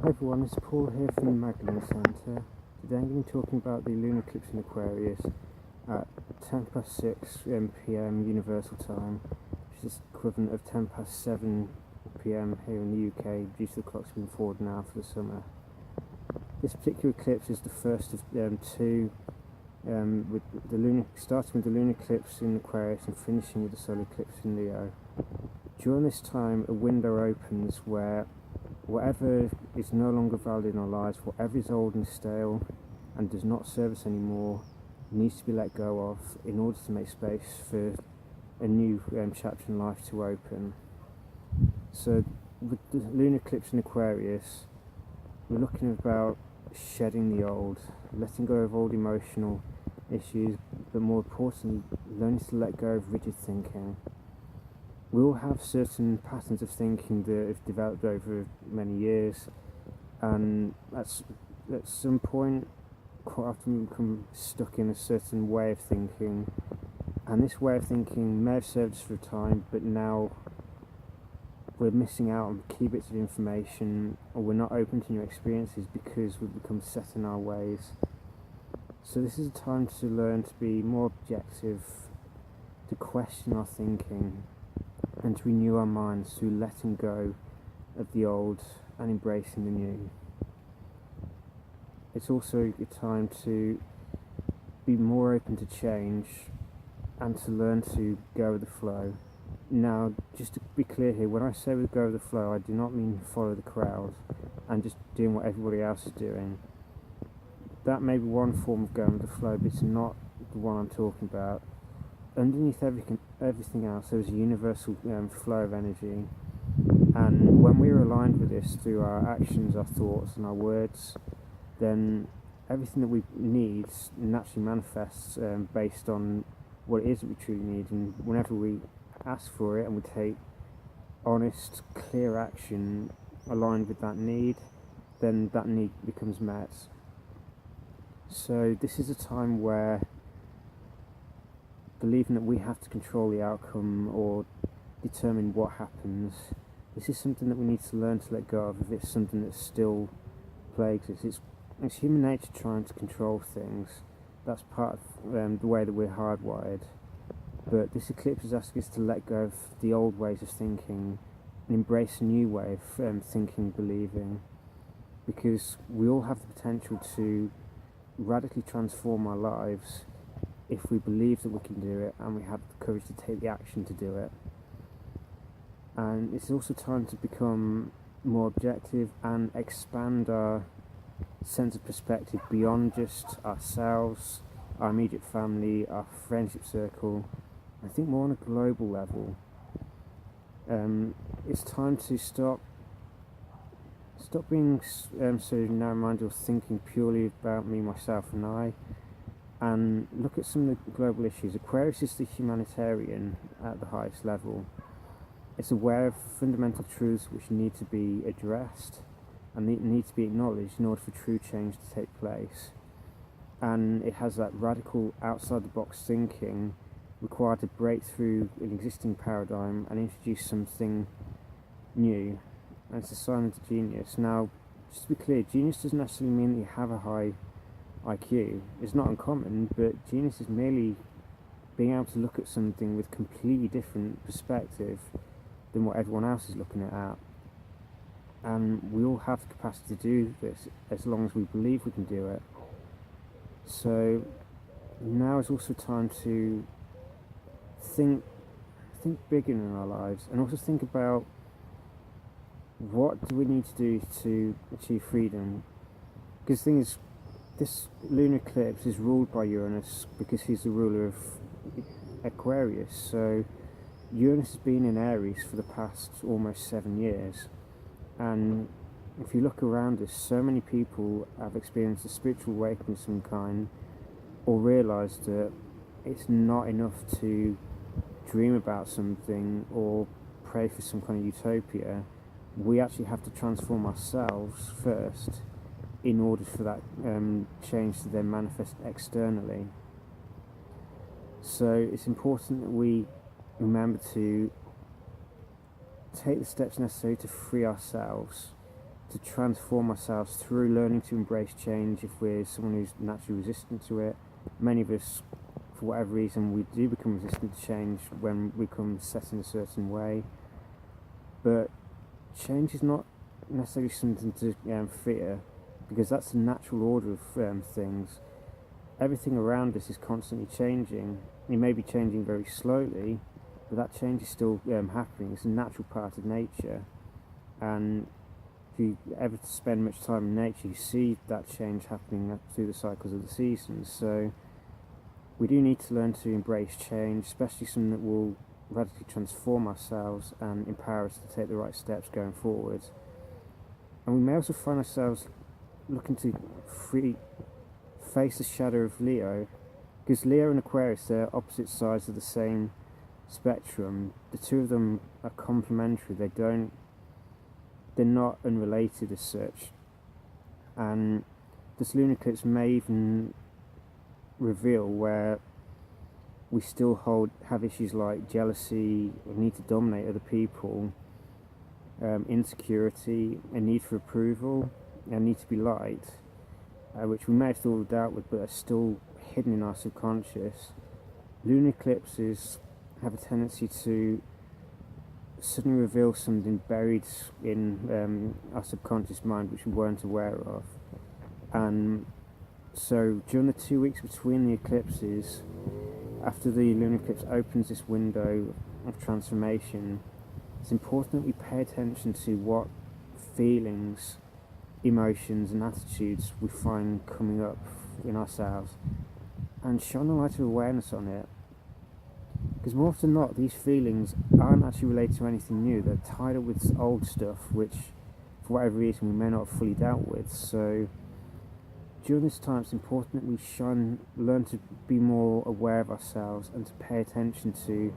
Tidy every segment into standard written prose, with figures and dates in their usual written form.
Hi everyone, it's Paul here from the Magdalene Centre. Today I'm going to be talking about the lunar eclipse in Aquarius at 6 PM Universal Time, which is equivalent of 7 PM here in the UK due to the clocks being forward now for the summer. This particular eclipse is the first of two, starting with the lunar eclipse in Aquarius and finishing with the solar eclipse in Leo. During this time, a window opens where whatever is no longer valid in our lives, whatever is old and stale and does not serve us anymore, needs to be let go of in order to make space for a new chapter in life to open. So with the lunar eclipse in Aquarius, we're looking about shedding the old, letting go of old emotional issues, but more importantly, learning to let go of rigid thinking. We all have certain patterns of thinking that have developed over many years, and at some point quite often we become stuck in a certain way of thinking, and this way of thinking may have served us for a time, but now we're missing out on key bits of information, or we're not open to new experiences because we've become set in our ways. So this is a time to learn to be more objective, to question our thinking, and to renew our minds through letting go of the old and embracing the new. It's also a time to be more open to change and to learn to go with the flow. Now, just to be clear here, when I say we go with the flow, I do not mean follow the crowd and just doing what everybody else is doing. That may be one form of going with the flow, but it's not the one I'm talking about. Underneath everything else, there is a universal flow of energy, and when we are aligned with this through our actions, our thoughts and our words, then everything that we need naturally manifests based on what it is that we truly need. And whenever we ask for it and we take honest, clear action aligned with that need, then that need becomes met. So this is a time where believing that we have to control the outcome or determine what happens, this is something that we need to learn to let go of if it's something that still plagues us. It's human nature trying to control things. That's part of the way that we're hardwired. But this eclipse is asking us to let go of the old ways of thinking and embrace a new way of thinking, believing, because we all have the potential to radically transform our lives if we believe that we can do it and we have the courage to take the action to do it. And it's also time to become more objective and expand our sense of perspective beyond just ourselves, our immediate family, our friendship circle. I think more on a global level. It's time to stop being so narrow-minded or thinking purely about me, myself and I, and look at some of the global issues. Aquarius is the humanitarian at the highest level. It's aware of fundamental truths which need to be addressed and need to be acknowledged in order for true change to take place. And it has that radical outside-the-box thinking required to break through an existing paradigm and introduce something new. And it's a sign of genius. Now, just to be clear, genius doesn't necessarily mean that you have a high IQ. It's not uncommon, but genius is merely being able to look at something with completely different perspective than what everyone else is looking at. And we all have the capacity to do this as long as we believe we can do it. So now is also time to think bigger in our lives, and also think about what do we need to do to achieve freedom. Because the thing is, this lunar eclipse is ruled by Uranus because he's the ruler of Aquarius. So Uranus has been in Aries for the past almost 7 years, and if you look around us, so many people have experienced a spiritual awakening of some kind, or realised that it's not enough to dream about something or pray for some kind of utopia. We actually have to transform ourselves first in order for that change to then manifest externally. So it's important that we remember to take the steps necessary to free ourselves to transform ourselves through learning to embrace change. If we're someone who's naturally resistant to it, many of us, for whatever reason, we do become resistant to change when we become set in a certain way. But change is not necessarily something to fear, because that's the natural order of things. Everything around us is constantly changing. It may be changing very slowly, but that change is still happening. It's a natural part of nature, and if you ever spend much time in nature, you see that change happening through the cycles of the seasons. So we do need to learn to embrace change, especially something that will radically transform ourselves and empower us to take the right steps going forward. And we may also find ourselves looking to face the shadow of Leo, because Leo and Aquarius, they're opposite sides of the same spectrum. The two of them are complementary. They're not unrelated as such, and this lunar eclipse may even reveal where we still have issues like jealousy, a need to dominate other people, insecurity, a need for approval, a need to be liked, which we may have thought out with, but are still hidden in our subconscious. Lunar eclipses have a tendency to suddenly reveal something buried in our subconscious mind which we weren't aware of. And so during the 2 weeks between the eclipses, after the lunar eclipse opens this window of transformation, it's important that we pay attention to what feelings, emotions and attitudes we find coming up in ourselves, and shine a light of awareness on it. Because more often than not, these feelings aren't actually related to anything new. They're tied up with old stuff which, for whatever reason, we may not have fully dealt with. So during this time, it's important that we learn to be more aware of ourselves and to pay attention to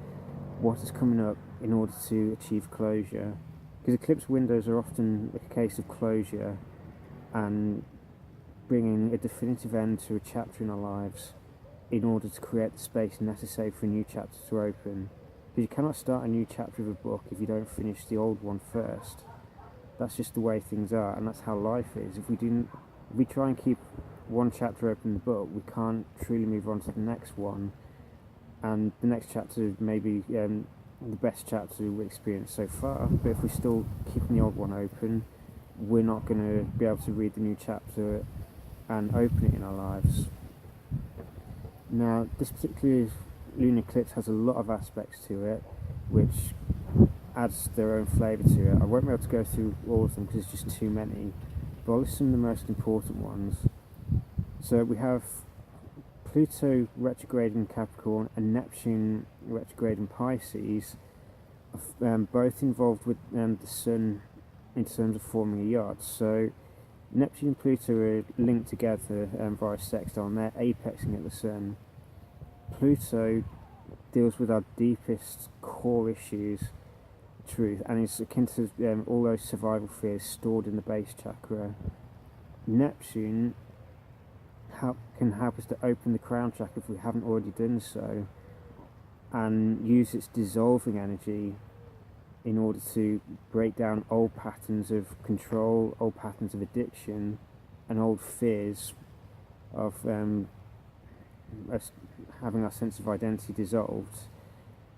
what is coming up in order to achieve closure. Because eclipse windows are often a case of closure and bringing a definitive end to a chapter in our lives, in order to create the space necessary for a new chapter to open. Because you cannot start a new chapter of a book if you don't finish the old one first. That's just the way things are, and that's how life is. If we try and keep one chapter open in the book, we can't truly move on to the next one, and the next chapter may be the best chapter we experienced so far, but if we're still keeping the old one open, we're not going to be able to read the new chapter and open it in our lives. Now, this particular lunar eclipse has a lot of aspects to it, which adds their own flavour to it. I won't be able to go through all of them because there's just too many, but I'll list some of the most important ones. So we have Pluto retrograde in Capricorn and Neptune retrograde in Pisces, both involved with the Sun in terms of forming a yacht. So Neptune and Pluto are linked together via sextile, and they're apexing at the Sun. Pluto deals with our deepest core issues, truth, and is akin to all those survival fears stored in the base chakra. Neptune can help us to open the crown chakra if we haven't already done so, and use its dissolving energy in order to break down old patterns of control, old patterns of addiction, and old fears of us having our sense of identity dissolved,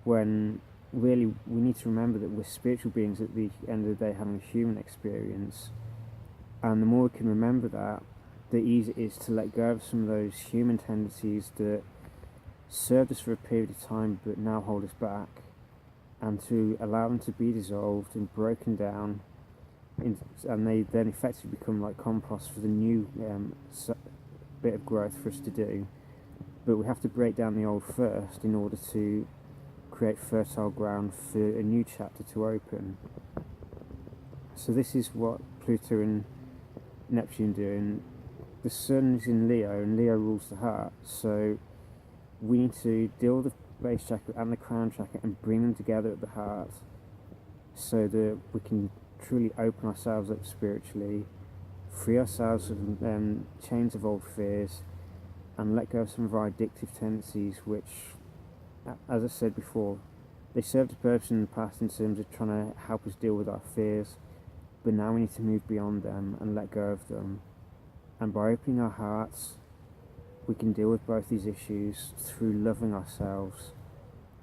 when really we need to remember that we're spiritual beings at the end of the day having a human experience. And the more we can remember that, the easier it is to let go of some of those human tendencies that served us for a period of time but now hold us back, and to allow them to be dissolved and broken down, and they then effectively become like compost for the new bit of growth for us to do. But we have to break down the old first in order to create fertile ground for a new chapter to open. So this is what Pluto and Neptune do. And the Sun is in Leo, and Leo rules the heart, so we need to deal with the base chakra and the crown chakra and bring them together at the heart, so that we can truly open ourselves up spiritually, free ourselves from chains of old fears, and let go of some of our addictive tendencies, which, as I said before, they served a purpose in the past in terms of trying to help us deal with our fears, but now we need to move beyond them and let go of them. And by opening our hearts, we can deal with both these issues through loving ourselves,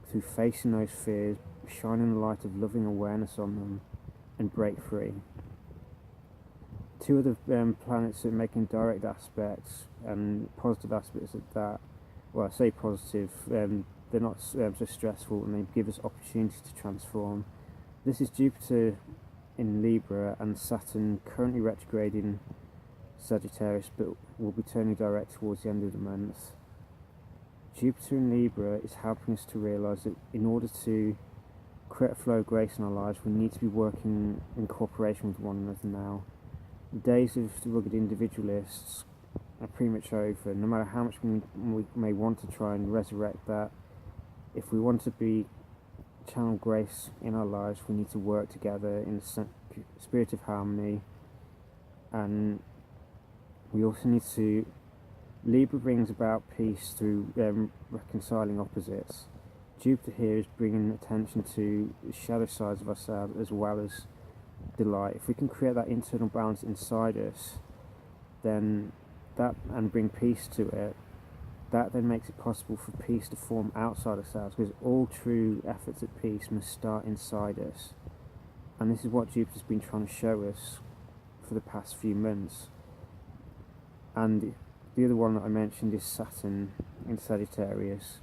through facing those fears, shining the light of loving awareness on them, and break free. Two of the planets are making direct aspects and positive aspects of that. Well, I say positive, they're not so stressful, and they give us opportunity to transform. This is Jupiter in Libra and Saturn currently retrograding Sagittarius, but will be turning direct towards the end of the month. Jupiter in Libra is helping us to realise that in order to create a flow of grace in our lives, we need to be working in cooperation with one another now. The days of the rugged individualists are pretty much over. No matter how much we may want to try and resurrect that, if we want to channel grace in our lives, we need to work together in a spirit of harmony. And we also need to... Libra brings about peace through reconciling opposites. Jupiter here is bringing attention to the shadow sides of ourselves as well as the light. If we can create that internal balance inside us, then and bring peace to it, that then makes it possible for peace to form outside ourselves, because all true efforts at peace must start inside us. And this is what Jupiter's been trying to show us for the past few months. And the other one that I mentioned is Saturn in Sagittarius.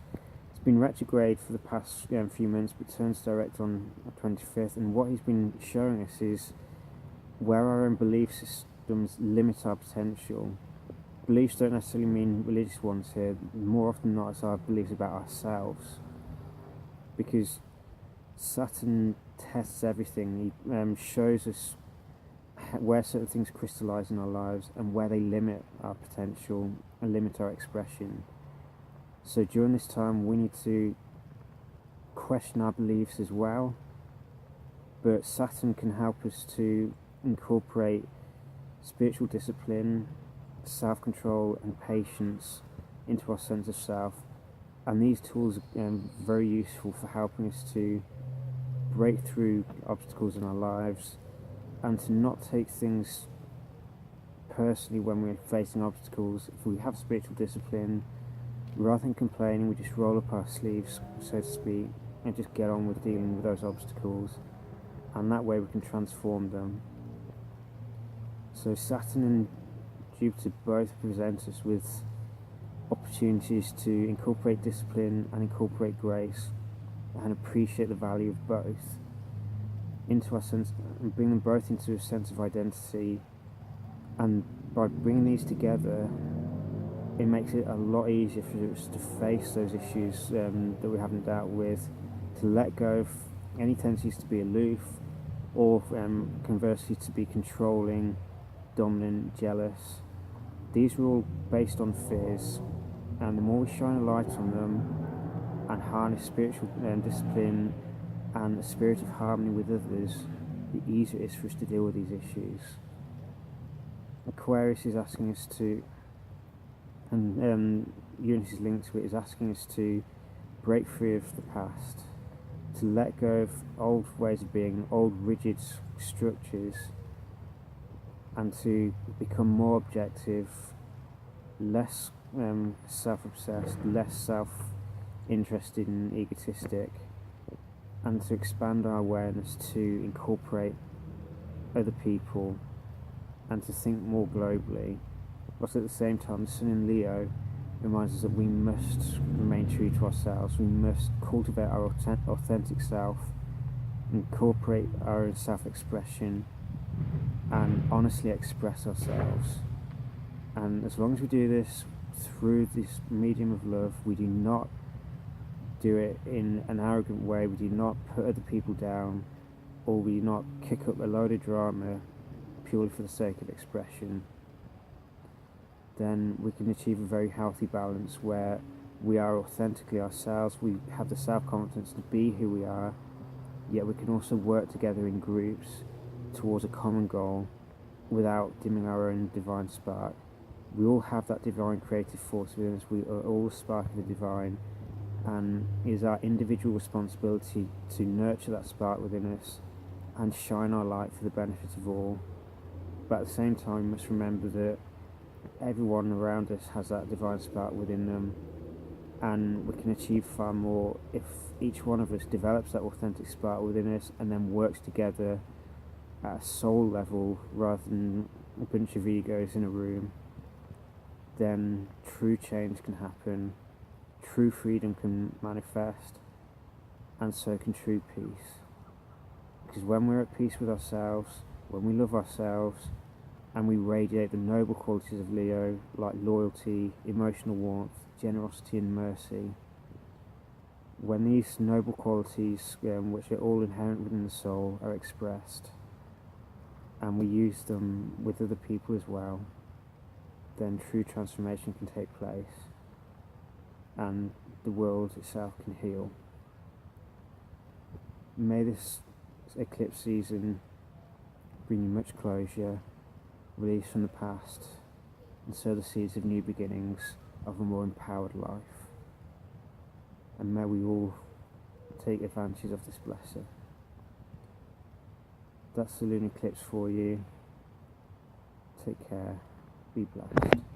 It's been retrograde for the past few months, but turns direct on the 25th. And what he's been showing us is where our own belief systems limit our potential. Beliefs don't necessarily mean religious ones here. More often than not, it's our beliefs about ourselves. Because Saturn tests everything. He shows us where certain things crystallise in our lives and where they limit our potential and limit our expression. So during this time we need to question our beliefs as well, but Saturn can help us to incorporate spiritual discipline, self-control and patience into our sense of self, and these tools are very useful for helping us to break through obstacles in our lives and to not take things personally when we're facing obstacles. If we have spiritual discipline, rather than complaining, we just roll up our sleeves, so to speak, and just get on with dealing with those obstacles, and that way we can transform them. So Saturn and Jupiter both present us with opportunities to incorporate discipline and incorporate grace and appreciate the value of both into our sense, and bring them both into a sense of identity. And by bringing these together, it makes it a lot easier for us to face those issues that we haven't dealt with, to let go of any tendencies to be aloof, or conversely to be controlling, dominant, jealous. These are all based on fears, and the more we shine a light on them and harness spiritual discipline and a spirit of harmony with others, the easier it is for us to deal with these issues. Aquarius is asking us to, and Uranus is linked to it, is asking us to break free of the past, to let go of old ways of being, old rigid structures, and to become more objective, less self-obsessed, less self-interested and egotistic, and to expand our awareness to incorporate other people and to think more globally. But at the same time, the Sun in Leo reminds us that we must remain true to ourselves. We must cultivate our authentic self, incorporate our own self-expression, and honestly express ourselves. And as long as we do this through this medium of love, we do not do it in an arrogant way, we do not put other people down, or we do not kick up a load of drama purely for the sake of expression, then we can achieve a very healthy balance where we are authentically ourselves, we have the self-confidence to be who we are, yet we can also work together in groups towards a common goal without dimming our own divine spark. We all have that divine creative force within us, we are all the spark of the divine, and it is our individual responsibility to nurture that spark within us and shine our light for the benefit of all. But at the same time, we must remember that everyone around us has that divine spark within them, and we can achieve far more if each one of us develops that authentic spark within us and then works together at a soul level rather than a bunch of egos in a room. Then true change can happen, true freedom can manifest, and so can true peace. Because when we're at peace with ourselves, when we love ourselves, and we radiate the noble qualities of Leo, like loyalty, emotional warmth, generosity and mercy, when these noble qualities, which are all inherent within the soul, are expressed, and we use them with other people as well, then true transformation can take place, and the world itself can heal. May this eclipse season bring you much closure, release from the past, and sow the seeds of new beginnings of a more empowered life. And may we all take advantage of this blessing. That's the lunar eclipse for you. Take care. Be blessed.